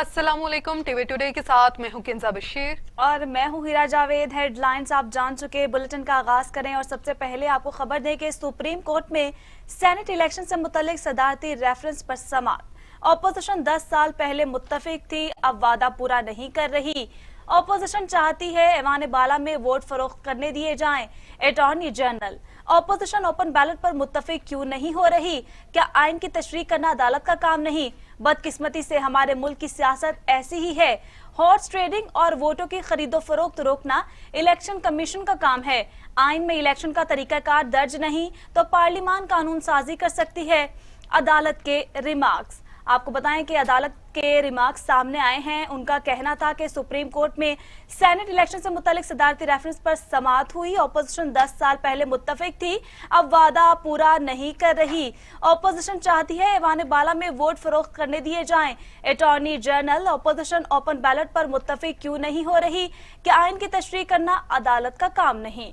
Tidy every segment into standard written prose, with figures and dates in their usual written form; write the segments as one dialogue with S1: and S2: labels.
S1: अस्सलामुअलैकुम। TV today के साथ मैं हूं किंजा बशीर
S2: और मैं हूं हीरा जावेद। हेडलाइंस आप जान चुके, बुलेटिन का आगाज करें और सबसे पहले आपको खबर दें कि सुप्रीम कोर्ट में सेनेट इलेक्शन से मुतल्लिक सदारती रेफरेंस पर समाअत। ऑपोजिशन 10 साल पहले मुत्तफिक थी, अब वादा पूरा नहीं कर रही। ऑपोजिशन चाहती है ऐवान बाला में वोट फरोख्त करने दिए जाएं। Attorney general, opposition open ballot पर मुत्तफिक क्यों नहीं हो रही? क्या आइन की तशरीह करना अदालत का काम नहीं? बदकिस्मती से हमारे मुल्क की सियासत ऐसी ही है। हॉर्स ट्रेडिंग और वोटों की खरीदो फरोख्त रोकना इलेक्शन कमीशन का काम है। आइन में इलेक्शन का तरीकाकार दर्ज नहीं तो पार्लियामान कानून साजी कर सकती है। अदालत के रिमार्क्स, आपको बताएं कि अदालत के रिमार्क्स सामने आए हैं। उनका कहना था कि सुप्रीम कोर्ट में सेनेट इलेक्शन से मुतालिक सदारती रेफरेंस पर समाअत हुई। ऑपोजिशन 10 साल पहले मुत्तफिक थी, अब वादा पूरा नहीं कर रही। ऑपोजिशन चाहती है ऐवान बाला में वोट फरोख्त करने दिए जाएं। Attorney general, opposition open ballot पर मुत्तफिक क्यों नहीं हो रही? क्या आइन की तशरीह करना अदालत का काम नहीं?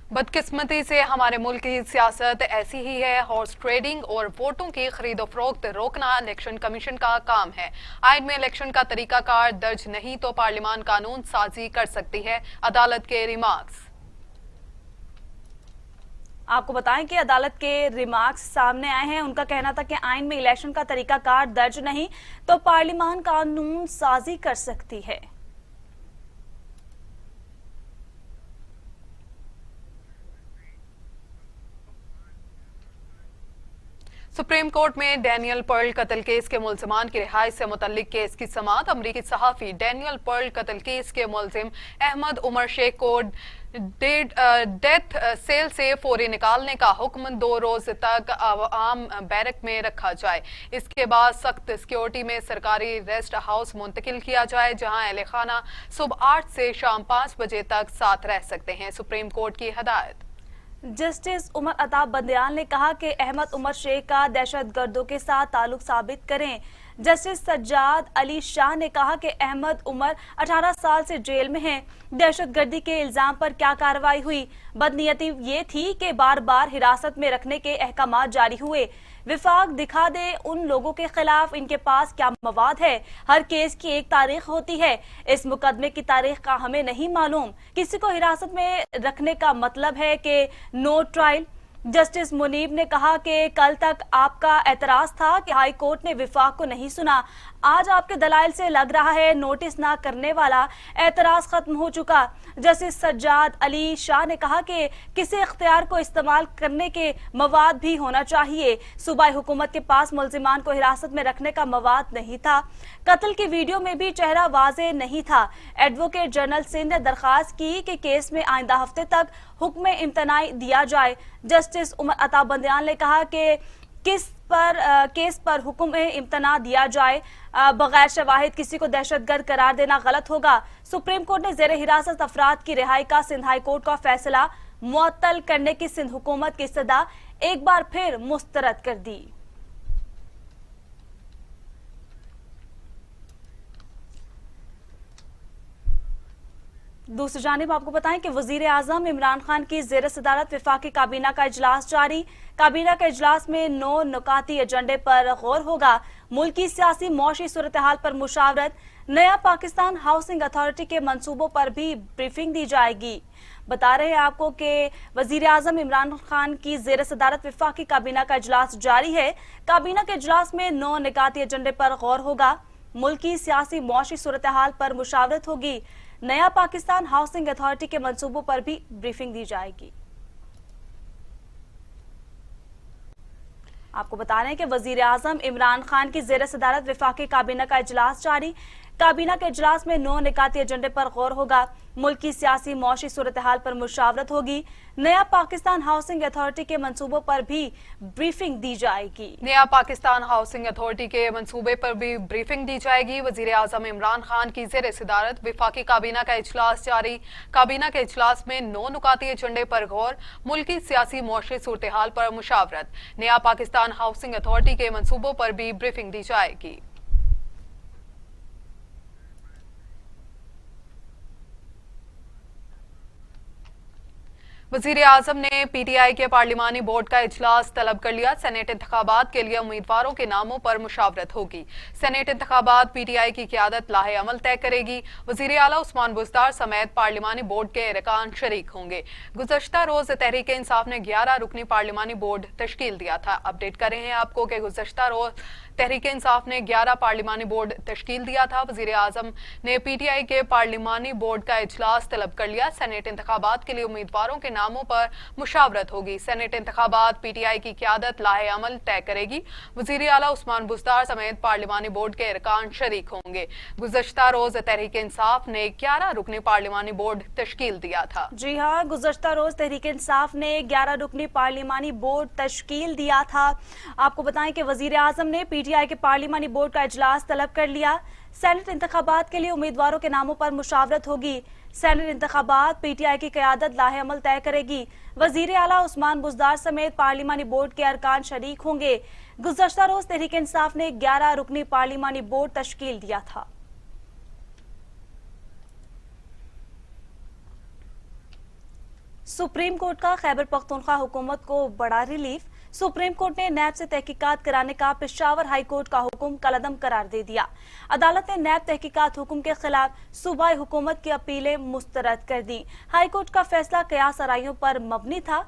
S1: बदकिस्मती से हमारे मुल्क की सियासत ऐसी ही है। हॉर्स ट्रेडिंग और वोटों की खरीदो फरोख्त रोकना इलेक्शन कमीशन का काम है। आइन में इलेक्शन का तरीकाकार दर्ज नहीं तो पार्लियामान कानून साजी कर सकती है। अदालत के रिमार्क्स,
S2: आपको बताएं कि अदालत के रिमार्क्स सामने आए हैं। उनका कहना था कि आइन में इलेक्शन का तरीकाकार दर्ज नहीं तो पार्लियामान कानून साजी कर सकती है।
S1: सुप्रीम कोर्ट में डैनियल पर्ल कत्ल केस के मुलजमान की रिहाई से मुतल्लिक केस की समाअत। अमरीकी सहाफी डैनियल पर्ल कत्ल केस के मुलजिम अहमद उमर शेख को डेथ सेल से फौरी निकालने का हुक्म 2 रोज तक आम बैरक में रखा जाए। इसके बाद सख्त सिक्योरिटी में सरकारी रेस्ट हाउस मुंतकिल किया जाए, जहां अहले खाना सुबह 8 से शाम 5 बजे तक साथ रह सकते हैं। सुप्रीम कोर्ट की हदायत।
S2: जस्टिस उमर अताब बंदयाल ने कहा कि अहमद उमर शेख का दहशतगर्दों के साथ ताल्लुक साबित करें। जस्टिस सज्जाद अली शाह ने कहा कि अहमद उमर 18 साल से जेल में हैं। दहशतगर्दी के इल्जाम पर क्या कार्रवाई हुई? बदनीयती ये थी कि बार बार हिरासत में रखने के अहकाम जारी हुए। विफाक दिखा दे उन लोगों के खिलाफ इनके पास क्या मवाद है। हर केस की एक तारीख होती है, इस मुकदमे की तारीख का हमें नहीं मालूम। किसी को हिरासत में रखने का मतलब है कि नो ट्रायल। जस्टिस मुनीब ने कहा कि कल तक आपका एतराज था कि हाई कोर्ट ने विफाक को नहीं सुना। आज आपके दलाइल से लग रहा है नोटिस ना करने वाला एतराज खत्म हो चुका। जस्टिस सज्जाद अली शाह ने कहा कि किसी इख्तियार को इस्तेमाल करने के मवाद भी होना चाहिए। सूबाई हुकूमत के पास मुल्जिमान को हिरासत में रखने का मवाद नहीं था। कत्ल की वीडियो में भी चेहरा वाजे नहीं था। एडवोकेट जनरल सिंध ने दरखास्त की कि केस में आइंदा हफ्ते तक हुक्म इम्तनाई दिया जाए। जस्टिस उमर अताब बंदयाल ने कहा कि केस पर हुक्म इम्तना दिया जाए। बगैर शवाहिद किसी को दहशतगर्द करार देना गलत होगा। सुप्रीम कोर्ट ने जेर हिरासत अफराद की रिहाई का सिंध हाई कोर्ट का फैसला मुअत्तल करने की सिंध हुकूमत की इस्तदा एक बार फिर मुस्तरद कर दी। दूसरी जानिब आपको बताएं कि वजीर आजम इमरान खान की जेर सदारत वफाकी काबीना का इजलास जारी। काबीना के इजलास में 9 नुकाती एजेंडे पर गौर होगा। मुल्क की सियासी मौशी सूरत हाल पर मुशावरत। नया पाकिस्तान हाउसिंग अथॉरिटी के मंसूबों पर भी ब्रीफिंग दी जाएगी। बता रहे हैं आपको कि वजीर आजम इमरान खान की जेर सदारत वफाकी काबीना का इजलास जारी है। काबीना के इजलास में 9 नुकाती एजेंडे पर गौर होगा। मुल्क की सियासी मौशी सूरत हाल पर मुशावरत होगी। नया पाकिस्तान हाउसिंग अथॉरिटी के मंसूबों पर भी ब्रीफिंग दी जाएगी। आपको बता रहे हैं कि वजीर आजम इमरान खान की जेर सदारत वफाकी काबीना का इजलास जारी। काबीना के इजलास में 9 निकाती एजेंडे पर गौर होगा। मुल्क की सियासी मौशी सूरत हाल पर मुशावरत होगी। नया पाकिस्तान हाउसिंग अथॉरिटी के मंसूबों पर भी ब्रीफिंग दी जाएगी।
S1: नया पाकिस्तान हाउसिंग अथॉरिटी के मंसूबे पर भी ब्रीफिंग दी जाएगी। वजीर आजम इमरान खान की जेर सदारत वफाकी काबीना का इजलास जारी। काबीना के इजलास में 9 नुकाती एजेंडे पर गौर। मुल्क की सियासी मौशी सूरत हाल पर मुशावरत। नया पाकिस्तान हाउसिंग अथॉरिटी के मंसूबों पर भी ब्रीफिंग दी जाएगी। वजीर आजम ने पीटीआई के पार्लिमानी बोर्ड का इजलास तलब कर लिया। सेनेट इंतखाबात के लिए उम्मीदवारों के नामों पर मुशावरत होगी। सेनेट इंतखाबात पीटीआई की क़यादत लाहे अमल तय करेगी। वजीर आला उस्मान बुज़दार समेत पार्लिमानी बोर्ड के अरकान शरीक होंगे। गुज़श्ता रोज तहरीक इंसाफ ने 11 रुकनी पार्लिमानी बोर्ड तश्कील दिया था। अपडेट कर रहे हैं आपको कि गुज़श्ता रोज तहरीक इंसाफ ने 11 पार्लिमानी बोर्ड तश्कील दिया था। वजीर आजम ने पीटीआई के पार्लिमानी बोर्ड का इजलास तलब कर लिया। सेनेट इंतखाबात के लिए उम्मीदवारों के नामों पर मुशावरत होगी। सेनेट इंतखाबात पीटीआई की क़यादत लाहे अमल तय करेगी। वजीर आला उस्मान बुज़दार समेत पार्लिमानी बोर्ड के अरकान शरीक होंगे। गुज़श्ता रोज तहरीक इंसाफ ने 11 रुकनी पार्लिमानी बोर्ड तश्कील दिया था।
S2: जी हाँ, गुज़श्ता रोज तहरीक इंसाफ ने 11 रुकनी पार्लिमानी बोर्ड तश्कील दिया था। आपको बताएं कि वजीर आजम ने पीटीआई के पार्लिमानी बोर्ड का इजलास तलब कर लिया। सेनेट इंतखाबात के लिए उम्मीदवारों के नामों पर मुशावरत होगी। सेनेट इंतखाबात पीटीआई की क़यादत लाहे अमल तय करेगी। वजीर आला उस्मान बुज़दार समेत पार्लिमानी बोर्ड के अरकान शरीक होंगे। गुज़श्ता रोज तहरीक इंसाफ ने 11 रुकनी पार्लिमानी बोर्ड तश्कील दिया था। सुप्रीम कोर्ट का खैबर पख्तूनख्वा हुकूमत को बड़ा रिलीफ। सुप्रीम कोर्ट ने नैब से तहकीकात कराने का पेशावर हाई कोर्ट का हुक्म कलअदम करार दे दिया। अदालत ने नैब तहकीकात हुक्म के खिलाफ सूबाई हुकूमत की अपीलें मुस्तरद कर दी। हाई कोर्ट का फैसला कयास आराइयों पर मबनी था।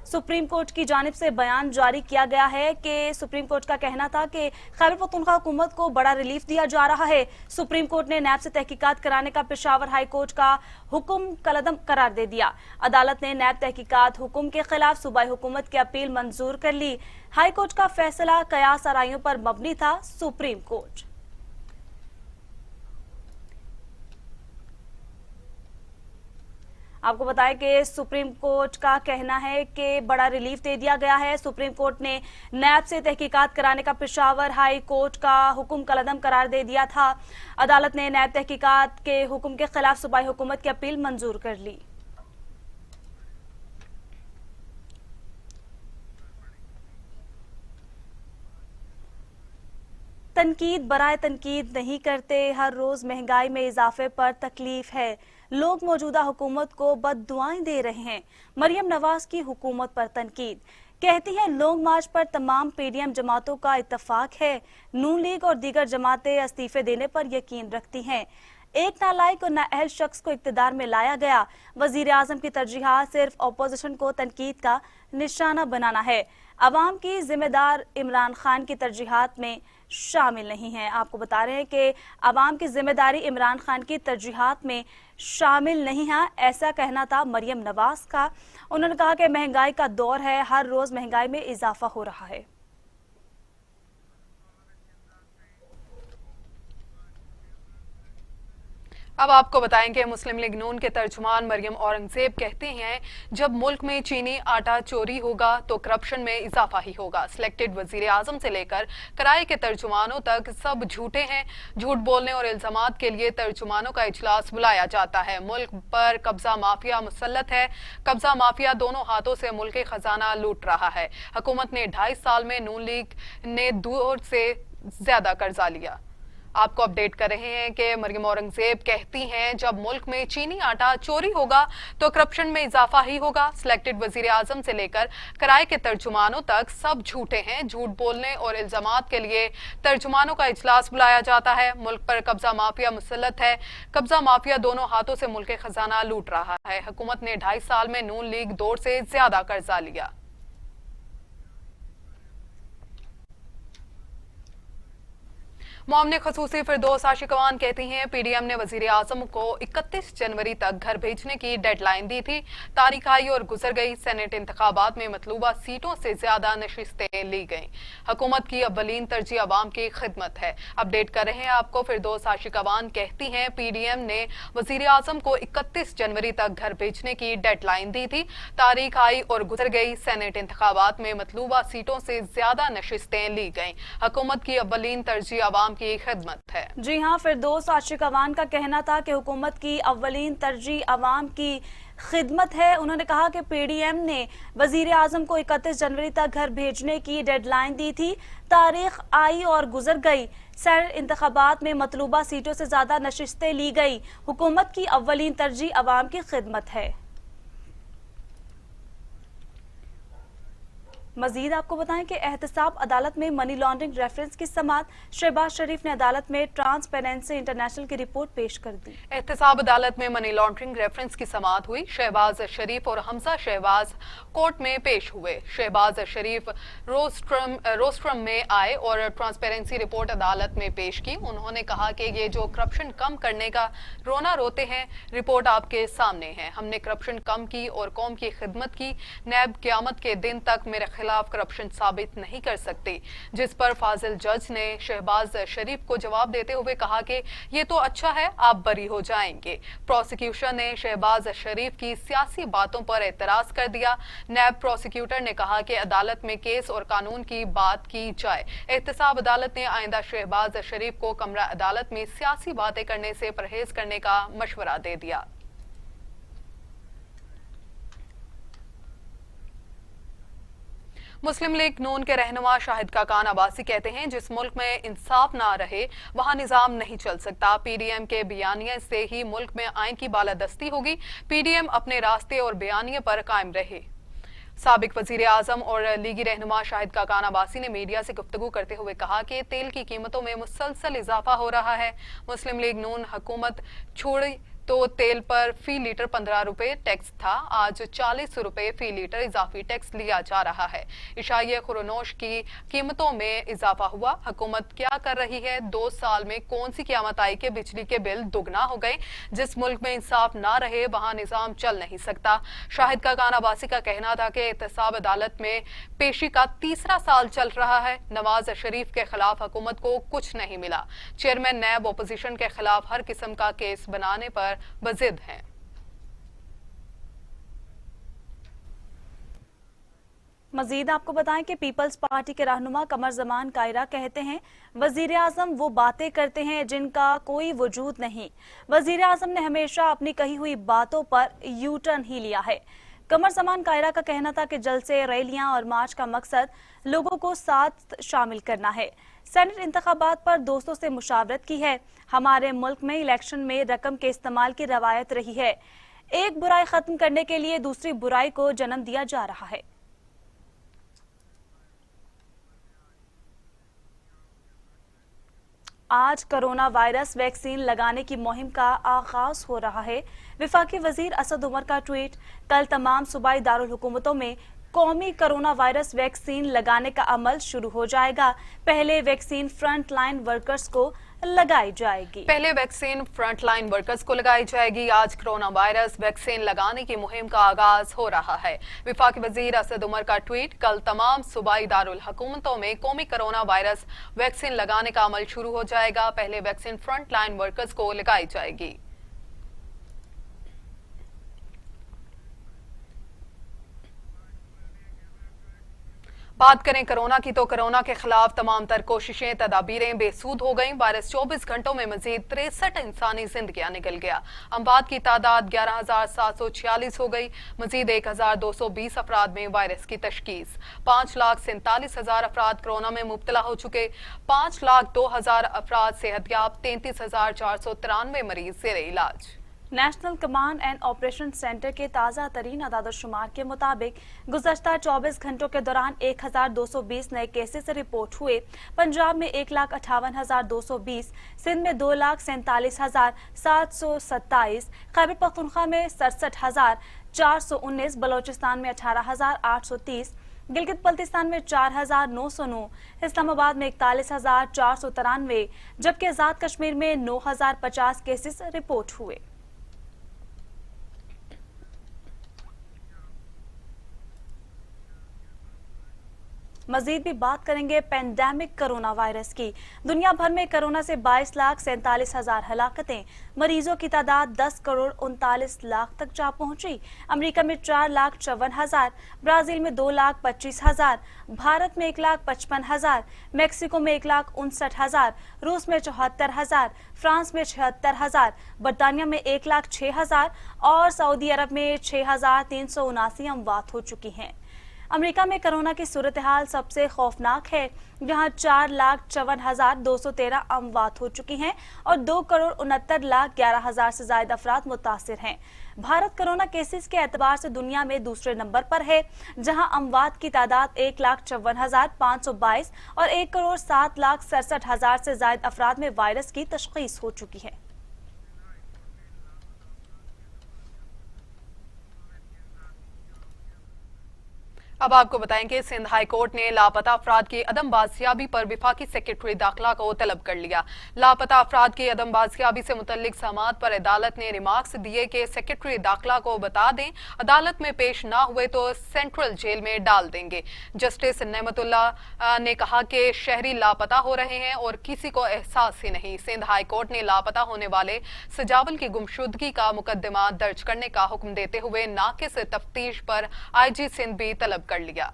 S2: सुप्रीम कोर्ट की जानिब से बयान जारी किया गया है कि सुप्रीम कोर्ट का कहना था कि खैबर पख्तूनख्वा हुकूमत को बड़ा रिलीफ दिया जा रहा है। सुप्रीम कोर्ट ने नैब से तहकीकात कराने का पेशावर हाई कोर्ट का हुक्म कलअदम करार दे दिया। अदालत ने नैब तहकीकात हुक्म के खिलाफ सूबाई हुकूमत की अपील मंजूर कर ली। हाई कोर्ट का फैसला कयास आराइयों पर मबनी था। सुप्रीम कोर्ट आपको बताएं कि सुप्रीम कोर्ट का कहना है कि बड़ा रिलीफ दे दिया गया है। सुप्रीम कोर्ट ने नैब से तहकीकात कराने का पेशावर हाई कोर्ट का हुक्म कलअदम करार दे दिया था। अदालत ने नैब तहकीकात के हुक्म के खिलाफ सूबाई हुकूमत की अपील मंजूर कर ली। तनकीद बराए तनकीद नहीं करते, हर रोज महंगाई में इजाफे पर तकलीफ है। लोग मौजूदा हुकूमत को बददुआएं दे रहे हैं। मरियम नवाज की हुकूमत पर तनकीद। कहती है लॉन्ग मार्च पर तमाम पीडीएम जमातों का इत्तफाक है। नून लीग और दीगर जमातें इस्तीफे देने पर यकीन रखती हैं। एक नालायक और नाअहल शख्स को इक्तदार में लाया गया। वजीर आजम की तरजीहात सिर्फ अपोजिशन को तनकीद का निशाना बनाना है। अवाम की जिम्मेदार इमरान खान की तरजीहात में शामिल नहीं है। आपको बता रहे हैं कि अवाम की जिम्मेदारी इमरान खान की तरजीहात में शामिल नहीं है, ऐसा कहना था मरियम नवाज का। उन्होंने कहा कि महंगाई का दौर है, हर रोज महंगाई में इजाफा हो रहा है।
S1: अब आपको बताएंगे मुस्लिम लीग नून के तर्जुमान मरियम औरंगजेब कहते हैं जब मुल्क में चीनी आटा चोरी होगा तो करप्शन में इजाफा ही होगा। सिलेक्टेड वजीर आजम से लेकर कराए के तर्जुमानों तक सब झूठे हैं। झूठ बोलने और इल्जामात के लिए तर्जुमानों का इजलास बुलाया जाता है। मुल्क पर कब्जा माफिया मुसल्लत है। कब्जा माफिया दोनों हाथों से मुल्क खजाना लूट रहा है। हुकूमत ने 2.5 साल में नून लीग ने 2 से ज्यादा कर्जा लिया। आपको अपडेट कर रहे हैं कि मरियम औरंगजेब कहती हैं जब मुल्क में चीनी आटा चोरी होगा तो करप्शन में इजाफा ही होगा। सिलेक्टेड वजीर आजम से लेकर कराए के तर्जुमानों तक सब झूठे हैं। झूठ बोलने और इल्जामात के लिए तर्जुमानों का इजलास बुलाया जाता है। मुल्क पर कब्जा माफिया मुसल्लत है। कब्जा माफिया दोनों हाथों से मुल्क खजाना लूट रहा है। हुकूमत ने 2.5 साल में नून लीग 2 से ज्यादा कर्जा लिया। मोमने खसूसी फिरदौस आशिकवान कहती हैं पीडीएम ने वजीर आजम को 31 जनवरी तक घर भेजने की डेडलाइन दी थी। तारीख आई और गुजर गई। सेनेट इंतखाबात में मतलूबा सीटों से ज्यादा नशिस्तें ली गईं। हुकूमत की अव्वलीन तरजीह अवाम की खिदमत है। अपडेट कर रहे हैं आपको। फिरदौस आशिकवान कहती हैं पीडीएम ने वजीर आजम को 31 जनवरी तक घर भेजने की डेडलाइन दी थी। तारीख आई और गुजर गई। सेनेट इंतखाबात में मतलूबा सीटों से ज्यादा नशिस्तें ली गईं। हुकूमत की अव्वलीन तरजीह अवाम की खिदमत है।
S2: जी हाँ, फिरदौस आशिकवान का कहना था कि हुकूमत की अव्वलीन तरजीह अवाम की खिदमत है। उन्होंने कहा कि पीडीएम ने वजीर आजम को 31 जनवरी तक घर भेजने की डेडलाइन दी थी। तारीख आई और गुजर गई। सेनेट इंतखाबात में मतलूबा सीटों से ज्यादा नशिस्तें ली गई। हुकूमत की अव्वलीन तरजीह अवाम की खिदमत है। मजीद आपको बताएं कि एहतसाब अदालत में मनी लॉन्ड्रिंग रेफरेंस की समाअत शहबाज शरीफ ने अदालत में ट्रांसपेरेंसी इंटरनेशनल की रिपोर्ट पेश कर दी।
S1: एहतसाब अदालत में मनी लॉन्ड्रिंग रेफरेंस की समाअत हुई। शहबाज शरीफ और हमजा शहबाज कोर्ट में पेश हुए। शहबाज शरीफ रोस्ट्रम में आए और ट्रांसपेरेंसी रिपोर्ट अदालत में पेश की। उन्होंने कहा कि ये जो करप्शन कम करने का रोना रोते हैं, रिपोर्ट आपके सामने है। हमने करप्शन कम की और कौम की खिदमत की। नैब क़यामत के दिन तक मेरे खिलाफ करप्शन साबित नहीं कर सकती। जिस पर फाजिल जज ने शहबाज शरीफ को जवाब देते हुए कहा कि ये तो अच्छा है, आप बरी हो जाएंगे। प्रोसिक्यूशन ने शहबाज शरीफ की सियासी बातों पर एतराज कर दिया। नैब प्रोसिक्यूटर ने कहा कि अदालत में केस और कानून की बात की जाए। एहतसाब अदालत ने आइंदा शहबाज शरीफ को कमरा अदालत में सियासी बातें करने से परहेज करने का मशवरा दे दिया। मुस्लिम लीग नून के रहनुमा शाहिद खाकान अब्बासी कहते हैं, जिस मुल्क में इंसाफ ना रहे वहां निजाम नहीं चल सकता। पीडीएम के बयानिए से ही मुल्क में आइन की बालादस्ती होगी। पीडीएम अपने रास्ते और बयानिए पर कायम रहे। साबिक वजीर आजम और लीगी रहनुमा शाहिद खाकान अब्बासी ने मीडिया से गुफ्तगू करते हुए कहा कि तेल की कीमतों में मुसलसल इजाफा हो रहा है। मुस्लिम लीग नून हुकूमत छोड़ी तो तेल पर फी लीटर 15 रुपए टैक्स था, आज 40 रुपए फी लीटर इजाफी टैक्स लिया जा रहा है। इशाइये खुरनोश की कीमतों में इजाफा हुआ। हुकूमत क्या कर रही है? 2 साल में कौन सी क़यामत आई कि बिजली के बिल दुगना हो गए? जिस मुल्क में इंसाफ ना रहे वहां निजाम चल नहीं सकता। शाहिद खाकान अब्बासी का कहना था कि एहतसाब अदालत में पेशी का 3रा साल चल रहा है। नवाज शरीफ के खिलाफ हुकूमत को कुछ नहीं मिला। चेयरमैन नैब अपोजिशन के खिलाफ हर किस्म का केस बनाने पर बजिद हैं।
S2: मजीद आपको बताएं कि पीपल्स पार्टी के रहनुमा कमर जमान कायरा कहते हैं, वजीर आजम वो बातें करते हैं जिनका कोई वजूद नहीं। वजीर आजम ने हमेशा अपनी कही हुई बातों पर यू टर्न ही लिया है। कमर जमान कायरा का कहना था कि जलसे, रैलियां और मार्च का मकसद लोगों को साथ शामिल करना है। सेनेट इंतखाबात पर दोस्तों से मुशावरत की है। हमारे मुल्क में इलेक्शन में रकम के इस्तेमाल की रवायत रही है। एक बुराई खत्म करने के लिए दूसरी बुराई को जन्म दिया जा रहा है। आज कोरोना वायरस वैक्सीन लगाने की मुहिम का आगाज हो रहा है। विफाकी वजीर असद उमर का ट्वीट, कल तमाम सूबाई दारुल हुकूमतों में कौमी कोरोना वायरस वैक्सीन लगाने का अमल शुरू हो जाएगा। पहले वैक्सीन फ्रंट लाइन वर्कर्स को लगाई जाएगी। आज कोरोना वायरस वैक्सीन लगाने की मुहिम का आगाज हो रहा है। विफाकी वजीर असद उमर का ट्वीट, कल तमाम सूबाई दारुल हुकूमतों में कौमी कोरोना वायरस वैक्सीन लगाने का अमल शुरू हो जाएगा। पहले वैक्सीन फ्रंट लाइन वर्कर्स को लगाई जाएगी। बात करें कोरोना की, तो कोरोना के खिलाफ तमाम तर कोशिशें, तदाबीरें बेसूद हो गईं। वायरस 24 घंटों में मजीद 63 इंसानी जिंदगियां निकल गया। अमवात की तादाद 11,746 हो गई। मजीद 1,220 अफराद में वायरस की तशखीस। 5,47,000 अफराद कोरोना में मुब्तला हो चुके। 5,02,000 अफराद सेहतयाब। 33,493 मरीज ज़ेरे इलाज। National command and operation centre के ताज़ा तरीन अदाद-ओ-शुमार के मुताबिक गुज़श्ता 24 घंटों के दौरान 1,220 नए केसेस रिपोर्ट हुए। पंजाब में 1,58,220, सिंध में 2,47,727, खैबर पख्तूनख्वा में 67,419, बलोचिस्तान में 18,830, गिलगित बल्तिस्तान में 4,909, इस्लामाबाद में 41,493, जबकि आजाद कश्मीर में 9,050 केसेस रिपोर्ट हुए। मजीद भी बात करेंगे पेंडेमिक कोरोना वायरस की। दुनिया भर में कोरोना से 22,47,000 हलाकतें, मरीजों की तादाद 10,39,00,000 तक जा पहुंची। अमेरिका में 4,54,000, ब्राजील में 2,25,000, भारत में 1,55,000, मैक्सिको में 1,59,000, रूस में 74,000, फ्रांस में 76,000, बरतानिया में 1,06,000 और सऊदी अरब में 6,379 अमवात हो चुकी हैं। अमेरिका में कोरोना की सूरत हाल सबसे खौफनाक है, जहां 4,54,213 अमवात हो चुकी हैं और 2,69,11,000 से ज्यादा अफराद मुतासिर हैं। भारत कोरोना केसेस के एतबार से दुनिया में दूसरे नंबर पर है, जहां अमवात की तादाद 1,54,522 और 1,07,67,000 से ज्यादा अफराद में वायरस की तशखीस हो चुकी है।
S1: अब आपको बताएं कि सिंध हाई कोर्ट ने लापता अफराद की अदम बाजियाबी पर विफाकी सेक्रेटरी दाखिला को तलब कर लिया। लापता अफराद की अदम बाजियाबी से मुतल्लिक समात पर अदालत ने रिमार्क्स दिए कि सेक्रेटरी दाखिला को बता दें, अदालत में पेश ना हुए तो सेंट्रल जेल में डाल देंगे। जस्टिस नेमतुल्लाह ने कहा कि शहरी लापता हो रहे हैं और किसी को एहसास ही नहीं। सिंध हाई कोर्ट ने लापता होने वाले सजावल की गुमशुदगी का मुकदमा दर्ज करने का हुक्म देते हुए नाकिस तफ्तीश पर IG सिंध भी तलब कर लिया।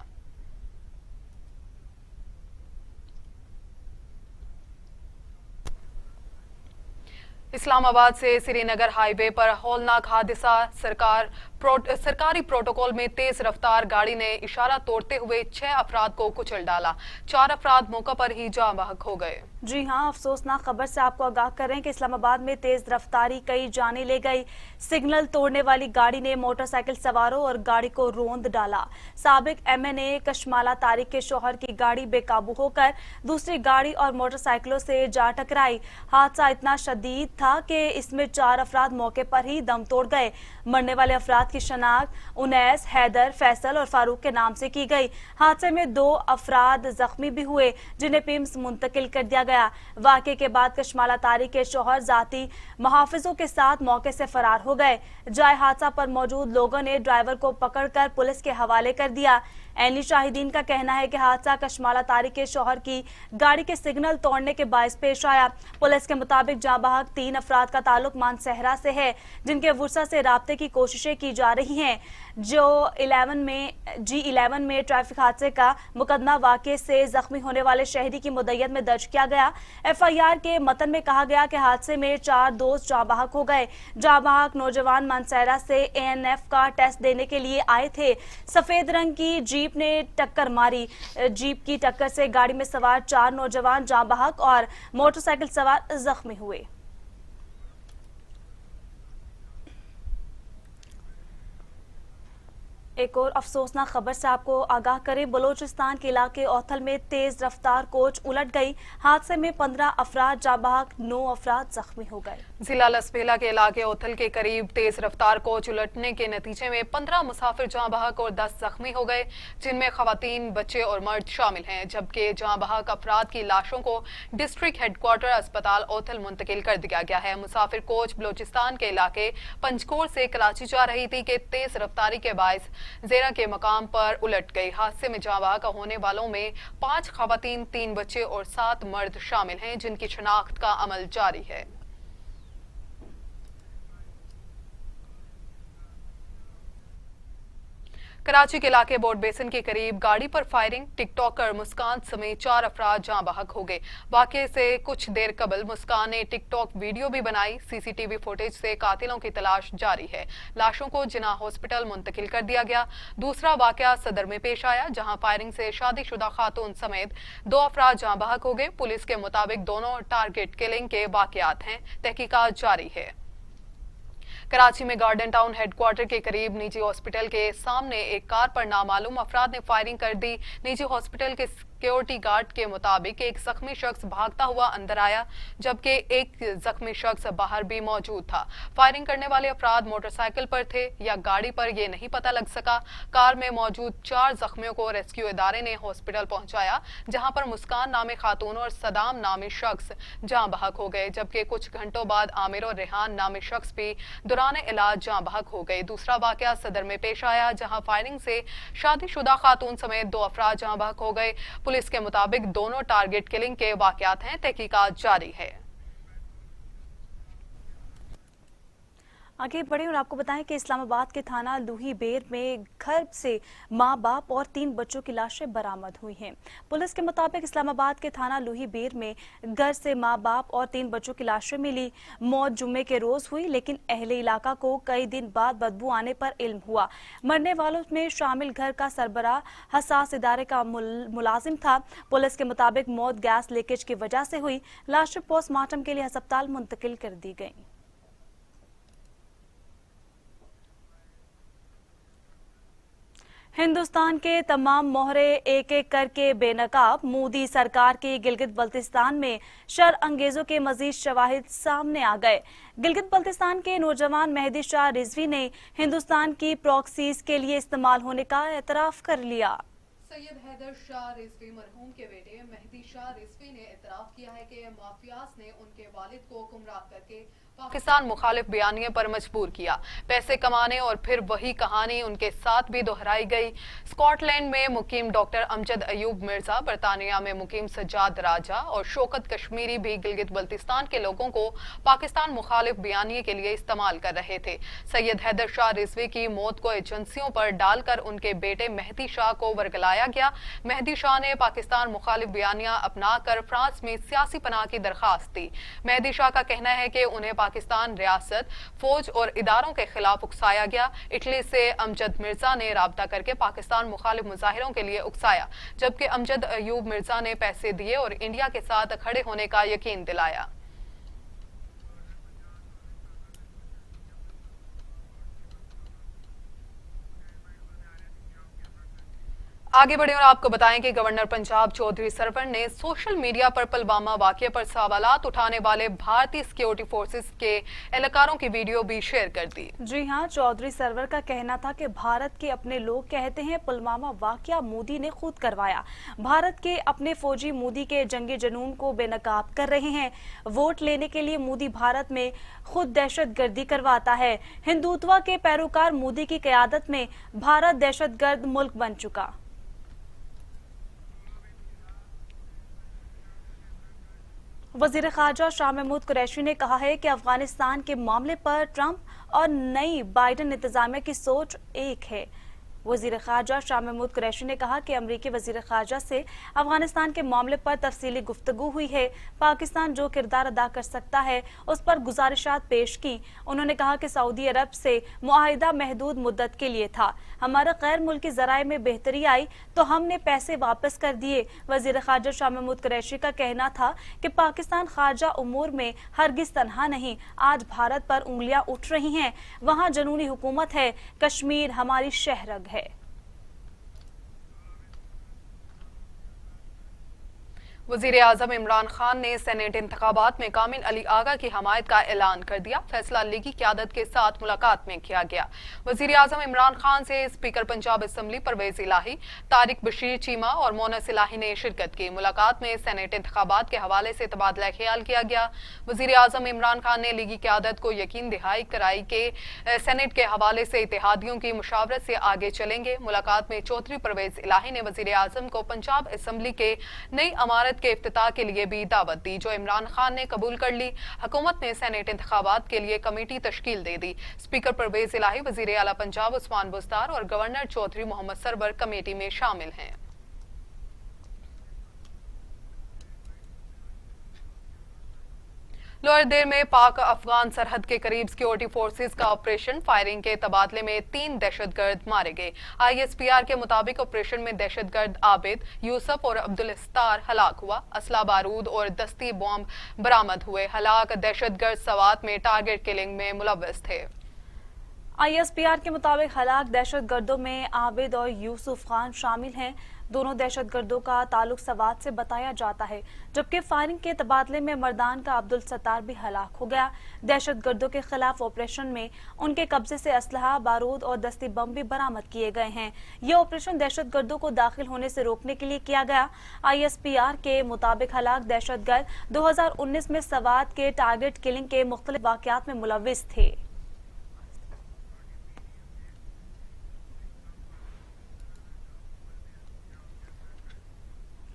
S1: इस्लामाबाद से श्रीनगर हाईवे पर हौलनाक हादसा। सरकारी प्रोटोकॉल में तेज रफ्तार गाड़ी ने इशारा तोड़ते हुए 6 अफराद को कुचल डाला। 4 अफराद मौके पर ही जाँ बहक हो गए।
S2: जी हां, अफसोसनाक खबर से आपको आगाह करें कि इस्लामाबाद में तेज रफ्तारी कई जाने ले गई। सिग्नल तोड़ने वाली गाड़ी ने मोटरसाइकिल सवारों और गाड़ी को रोंद डाला। साबिक MNA कशमाला तारिक के शौहर की गाड़ी बेकाबू होकर दूसरी गाड़ी और मोटरसाइकिलों से जा टकराई। हादसा इतना शदीद था कि इसमें 4 अफराद मौके पर ही दम तोड़ गए। मरने वाले अफराद की शनाख्त उनैस, हैदर, फैसल और फारूक के नाम से की गई। हादसे में 2 अफराद जख्मी भी हुए, जिन्हें पिम्स मुंतकिल कर दिया गया। वाकये के बाद कशमाला तारिक के शौहर जाती मुहाफिजों के साथ मौके से फरार हो गए। जाए हादसा पर मौजूद लोगों ने ड्राइवर को पकड़कर पुलिस के हवाले कर दिया। ऐनी शाहिदीन का कहना है कि हादसा कशमाला तारिक के शौहर की गाड़ी के सिग्नल तोड़ने के बायस पेश आया। पुलिस के मुताबिक जाँ बहक 3 अफराद का ताल्लुक मानसहरा से है, जिनके वुरसा से राब्ते की कोशिशें की जा रही हैं। जो G11 में ट्रैफिक हादसे का मुकदमा वाकये से जख्मी होने वाले शहरी की मुद्दत में दर्ज किया गया। FIR के मतन में कहा गया कि हादसे में 4 दोस्त जाँ बहक हो गए। जाँ बहक नौजवान मानसहरा से ANF का टेस्ट देने के लिए आए थे। सफेद रंग की जीप ने टक्कर मारी। जीप की टक्कर से गाड़ी में सवार 4 नौजवान जाँ बहक और मोटरसाइकिल सवार जख्मी हुए। एक और अफसोसनाक खबर से आपको आगाह करें। बलोचिस्तान के इलाके औथल में तेज रफ्तार कोच उलट गई। हादसे में 15 अफराद जाँ बहक, 9 अफराद जख्मी हो गए।
S1: जिला लसबेला के इलाके औथल के करीब तेज रफ्तार कोच उलटने के नतीजे में 15 मुसाफिर जाँ बहक और 10 जख्मी हो गए, जिनमें खवातीन, बच्चे और मर्द शामिल हैं। जबकि जाँ बहक अफराद की लाशों को डिस्ट्रिक्ट हेडक्वार्टर अस्पताल औथल मुंतकिल कर दिया गया है। मुसाफिर कोच बलोचिस्तान के इलाके पंचकोर से कराची जा रही थी कि तेज रफ्तारी के बायस जेरा के मकाम पर उलट गई। हादसे में जाँ बहक होने वालों में 5 खवातीन, 3 बच्चे और 7 मर्द शामिल हैं, जिनकी शनाख्त का अमल जारी है। कराची के इलाके बोर्ड बेसिन के करीब गाड़ी पर फायरिंग। टिकटॉकर मुस्कान समेत 4 अफराद जाँ बहक हो गए। वाकये से कुछ देर कबल मुस्कान ने टिकटॉक वीडियो भी बनाई। CCTV फुटेज से कातिलों की तलाश जारी है। लाशों को जिना हॉस्पिटल मुंतकिल कर दिया गया। दूसरा वाकया सदर में पेश आया, जहां फायरिंग से शादीशुदा खातून समेत 2 अफराद जाँ बहक हो गए। पुलिस के मुताबिक दोनों टारगेट किलिंग के वाकयात हैं। तहकीकात जारी है। कराची में गार्डन टाउन हेडक्वार्टर के करीब निजी हॉस्पिटल के सामने एक कार पर नामालूम अफराद ने फायरिंग कर दी। निजी हॉस्पिटल के सिक्योरिटी गार्ड के मुताबिक एक जख्मी शख्स भागता हुआ अंदर आया, जबकि एक जख्मी शख्स बाहर भी मौजूद था। फायरिंग करने वाले अफराद मोटरसाइकिल पर थे या गाड़ी पर, यह नहीं पता लग सका। कार में मौजूद 4 जख्मियों को रेस्क्यू इदारे ने हॉस्पिटल पहुंचाया, जहां पर मुस्कान नामी खातून और सदाम नामी शख्स जाँ बहक हो गए। जबकि कुछ घंटों बाद आमिर और रेहान नामी शख्स भी दौरान इलाज जाँ बहक हो गए। दूसरा वाकया सदर में पेश आया, जहां फायरिंग से शादीशुदा खातून समेत 2 अफराद जाँ बहक हो गए। पुलिस के मुताबिक दोनों टारगेट किलिंग के वाकयात हैं। तहकीकात जारी है।
S2: आगे बढ़े और आपको बताएं कि इस्लामाबाद के थाना लूही बेर में घर से मां बाप और 3 बच्चों की लाशें बरामद हुई हैं। पुलिस के मुताबिक इस्लामाबाद के थाना लूही बेर में घर से मां बाप और 3 बच्चों की लाशें मिली। मौत जुम्मे के रोज हुई, लेकिन अहले इलाका को कई दिन बाद बदबू आने पर इल्म हुआ। मरने वालों में शामिल घर का सरबराह हसास इदारे का मुलाजिम था। पुलिस के मुताबिक मौत गैस लीकेज की वजह से हुई। लाशें पोस्टमार्टम के लिए अस्पताल मुंतकिल कर दी गई। हिंदुस्तान के तमाम मोहरे एक एक करके बेनकाब। मोदी सरकार की गिलगित बल्तिस्तान में शर अंगेजों के मजीद शवाहिद सामने आ गए। गिलगित बल्तिस्तान के नौजवान मेहदी शाह रिजवी ने हिंदुस्तान की प्रॉक्सीज के लिए इस्तेमाल होने का एतराफ कर लिया।
S1: सैयद हैदर शाह रिजवी मरहूम के बेटे मेहदी शाह रिजवी ने इतराफ किया है कि माफियाज ने उनके वालिद को गुमराह करके पाकिस्तान मुखालिफ बयानिए पर मजबूर किया। पैसे कमाने और फिर वही कहानी उनके साथ भी दोहराई गई। स्कॉटलैंड में मुकीम डॉक्टर अमजद अयूब मिर्जा, बरतानिया में मुकीम सज्जाद राजा और शौकत कश्मीरी भी गिलगित बल्तिस्तान के लोगों को पाकिस्तान मुखालिफ बयानिए के लिए इस्तेमाल कर रहे थे। सैयद हैदर शाह रिजवी की मौत को एजेंसियों पर डालकर उनके बेटे मेहदी शाह को वरगलाया गया। मेहदी शाह ने पाकिस्तान मुखालिफ बयानिया अपनाकर फ्रांस में सियासी पनाह की दरखास्त दी। मेहदी शाह का कहना है कि उन्हें पाकिस्तान रियासत, फौज और इदारों के खिलाफ उकसाया गया। इटली से अमजद मिर्जा ने राब्ता करके पाकिस्तान मुखालिफ मुजाहिरों के लिए उकसाया, जबकि अमजद अयूब मिर्जा ने पैसे दिए और इंडिया के साथ खड़े होने का यकीन दिलाया। आगे बढ़े और आपको बताएं कि गवर्नर पंजाब चौधरी सरवर ने सोशल मीडिया पर पुलवामा वाकये पर सवालात उठाने वाले भारतीय सिक्योरिटी फोर्सेस के एहलकारों की वीडियो भी शेयर कर दी।
S2: जी हां, चौधरी सरवर का कहना था कि भारत के अपने लोग कहते हैं पुलवामा वाकया मोदी ने खुद करवाया। भारत के अपने फौजी मोदी के जंगी जुनून को बेनकाब कर रहे हैं। वोट लेने के लिए मोदी भारत में खुद दहशतगर्दी करवाता है। हिंदुत्व के पैरोकार मोदी की क़यादत में भारत दहशतगर्द मुल्क बन चुका। वजीर खारजा शाह महमूद कुरैशी ने कहा है कि अफगानिस्तान के मामले पर ट्रंप और नई बाइडन इंतजामिया की सोच एक है। वजीर खारजा शाह महमूद कुरैशी ने कहा कि अमरीकी वजीर खारजा से अफगानिस्तान के मामले पर तफसीली गुफ्तगू हुई है। पाकिस्तान जो किरदार अदा कर सकता है उस पर गुजारिशात पेश की। उन्होंने कहा कि सऊदी अरब से मुआहिदा महदूद मुद्दत के लिए था। हमारा गैर मुल्की ज़राए में बेहतरी आई तो हमने पैसे वापस कर दिए। वजीर खारजा शाह महमूद कुरैशी का कहना था कि पाकिस्तान खारजा उमूर में हरगिज तनहा नहीं। आज भारत पर उंगलियां उठ रही हैं। वहाँ जनूनी हुकूमत है। कश्मीर हमारी शहरग है।
S1: वजीर आजम इमरान खान ने सेनेट इंतखाबात में कामिल अली आगा की हमायत का ऐलान कर दिया। फैसला लीगी क़यादत के साथ मुलाकात में किया गया। वजीर आजम इमरान खान से स्पीकर पंजाब असम्बली परवेज इलाही, तारिक बशीर चीमा और मोनस इलाही ने शिरकत की। मुलाकात में सेनेट इंतखाबात के हवाले से तबादला ख्याल किया गया। वजीर आजम इमरान खान ने लीगी क़यादत को यकीन दहाई कराई कि सेनेट के हवाले से इत्तेहादियों की मुशावरत से आगे चलेंगे। मुलाकात में चौधरी परवेज इलाही ने वजीर आजम को पंजाब असम्बली के नई इमारत के इफ्तिताह के लिए भी दावत दी, जो इमरान खान ने कबूल कर ली। हुकूमत ने सेनेट इंतखाबात के लिए कमेटी तश्कील दे दी। स्पीकर परवेज इलाही, वजीर आला पंजाब उस्मान बुज़दार और गवर्नर चौधरी मोहम्मद सरवर कमेटी में शामिल हैं। लोअर देर में पाक अफगान सरहद के करीब सिक्योरिटी फोर्सेस का ऑपरेशन, फायरिंग के तबादले में 3 दहशतगर्द मारे गए। ISPR के मुताबिक ऑपरेशन में दहशतगर्द आबिद, यूसुफ और अब्दुल सत्तार हलाक हुआ। असला बारूद और दस्ती बॉम्ब बरामद हुए। हलाक दहशतगर्द सवात में टारगेट किलिंग में मुलव्वस थे।
S2: ISPR के मुताबिक हलाक दहशतगर्दों में आबिद और यूसुफ खान शामिल हैं। दोनों दहशतगर्दों का ताल्लुक सवात से बताया जाता है, जबकि फायरिंग के तबादले में मर्दान का अब्दुल सत्तार भी हलाक हो गया। दहशतगर्दों के खिलाफ ऑपरेशन में उनके कब्जे से असलहा, बारूद और दस्ती बम भी बरामद किए गए हैं। यह ऑपरेशन दहशतगर्दों को दाखिल होने से रोकने के लिए किया गया। ISPR के मुताबिक हलाक दहशतगर्द 2019 में सवात के टारगेट किलिंग के मुख्तलिफ वाकयात में मुलव्विस थे।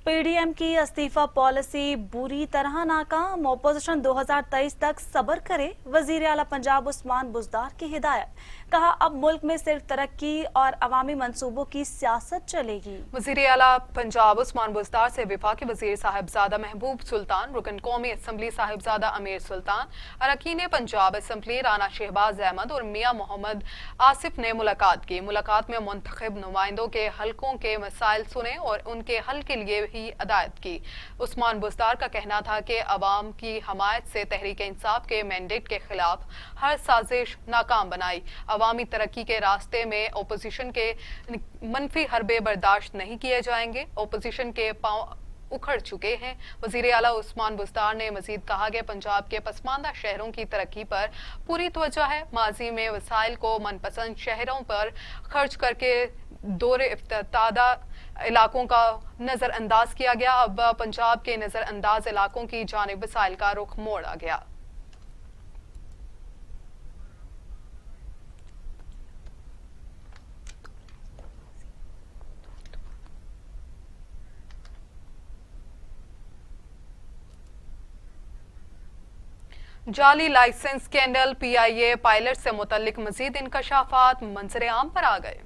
S2: पीडीएम की इस्तीफा पॉलिसी बुरी तरह नाकाम, ऑपोजिशन 2023 तक सब्र करे, वजीर आला पंजाब उस्मान बुज़दार की हिदायत। कहा अब मुल्क में सिर्फ तरक्की और अवामी मंसूबों की सियासत चलेगी।
S1: वजीर आला पंजाब उस्मान बुज़दार से वफाकी वजीर साहिबजादा महबूब सुल्तान, रुकन कौमी असम्बली साहिबजादा अमीर सुल्तान, अरकान पंजाब असम्बली राना शहबाज अहमद और मियाँ मोहम्मद आसिफ ने मुलाकात की। मुलाकात में मुंतखब नुमाइंदों के हलकों के मसाइल सुने और उनके हल के लिए ही हिदायत की। उस्मान बुज़दार का कहना था कि अवाम की हमायत से तहरीक इंसाफ के मैंडेट के खिलाफ हर साजिश नाकाम बनाई। अवामी तरक्की के रास्ते में ओपोजिशन के मनफी हरबे बर्दाश्त नहीं किए जाएंगे। ओपोजिशन के पांव उखड़ चुके हैं। वजीर आला उस्मान बुज़दार ने मजीद कहा कि पंजाब के पसमानदा शहरों की तरक्की पर पूरी तवज्जो है। माजी में वसाइल को मनपसंद शहरों पर खर्च करके दौरे इफ्तादा इलाकों का नजरअंदाज किया गया। अब पंजाब के नजरअंदाज इलाकों की जानिब वसाइल का रुख मोड़ा गया। जाली लाइसेंस स्कैंडल, पीआईए पायलट से मुतल्लिक मजीद इंकशाफात मंजर आम पर आ गए।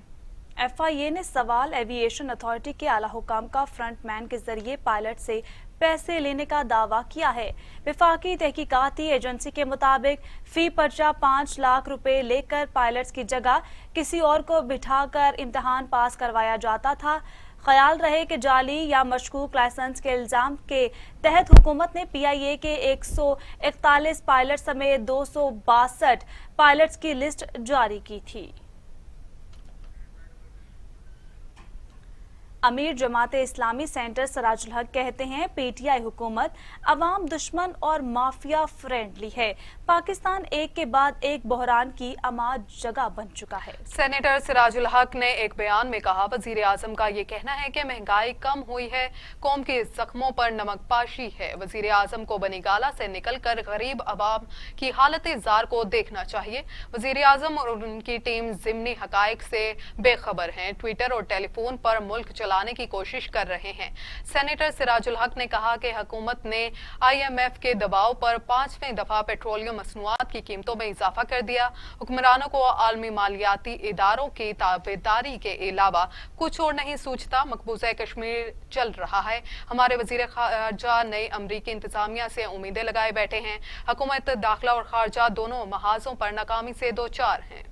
S2: एफआईए ने सवाल एविएशन अथॉरिटी के आला हुकाम का फ्रंटमैन के जरिए पायलट से पैसे लेने का दावा किया है। विफाकी तहकीकाती एजेंसी के मुताबिक फी पर्चा 5 लाख रुपए लेकर पायलट्स की जगह किसी और को बिठाकर इम्तिहान पास करवाया जाता था। ख्याल रहे कि जाली या मशकूक लाइसेंस के इल्जाम के तहत हुकूमत ने पीआईए के 141 पायलट समेत 262 पायलट्स की लिस्ट जारी की थी। अमीर जमात इस्लामी सेंटर सराजुल हक कहते हैं पीटीआई हुकूमत अवाम दुश्मन और माफिया फ्रेंडली है। पाकिस्तान एक के बाद एक बहरान की आमाद जगह बन चुका है।
S1: सेनेटर सिराजुल हक ने एक बयान में कहा, वजीर आजम का ये कहना है कि महंगाई कम हुई है, कौम के जख्मों पर नमक पाशी है। वजीर आजम को बनी गाला से निकलकर गरीब अवाम की हालत जार को देखना चाहिए। वजीर आजम और उनकी टीम जिमनी हकायक से बेखबर हैं, ट्विटर और टेलीफोन पर मुल्क लाने की कोशिश कर रहे हैं। सेनेटर सिराजुल हक ने कहा कि हुकूमत ने आईएमएफ के दबाव पर 5वीं दफा पेट्रोलियम मसनूआत की कीमतों में इजाफा कर दिया। हुक्मरानों को आलमी मालियाती इदारों की ताबेदारी के अलावा कुछ और नहीं सूझता। मकबूजा कश्मीर चल रहा है। हमारे वजीर खारजा नई अमरीकी इंतजामिया से उम्मीदें लगाए बैठे हैं। हुकूमत दाखिला और खारजा दोनों महाजों पर नाकामी से दो चार हैं।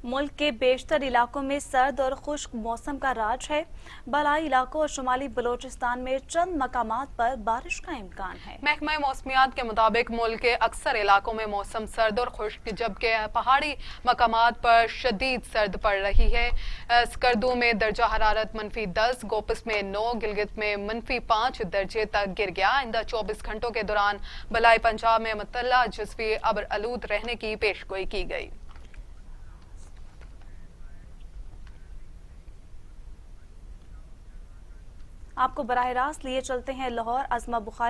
S2: मुल्क के बेशतर इलाकों में सर्द और खुश्क मौसम का राज है। बलाई इलाकों और शुमाली बलोचिस्तान में चंद मकामात पर बारिश का इम्कान है।
S1: महकमा मौसमियात के मुताबिक मुल्क के अक्सर इलाकों में मौसम सर्द और खुश्क, जबकि पहाड़ी मकामात पर शदीद सर्द पड़ रही है। स्कर्दू में दर्जा हरारत -10, गोपस में 9, गिलगित में -5 दर्जे तक गिर गया। आइंदा 24 घंटों के दौरान बलाई पंजाब में मतला जज़वी अबर आलूद रहने की पेशगोई की गई।
S2: आपको बराह रास्त लिए चलते हैं लाहौर। अज़मा बुखारी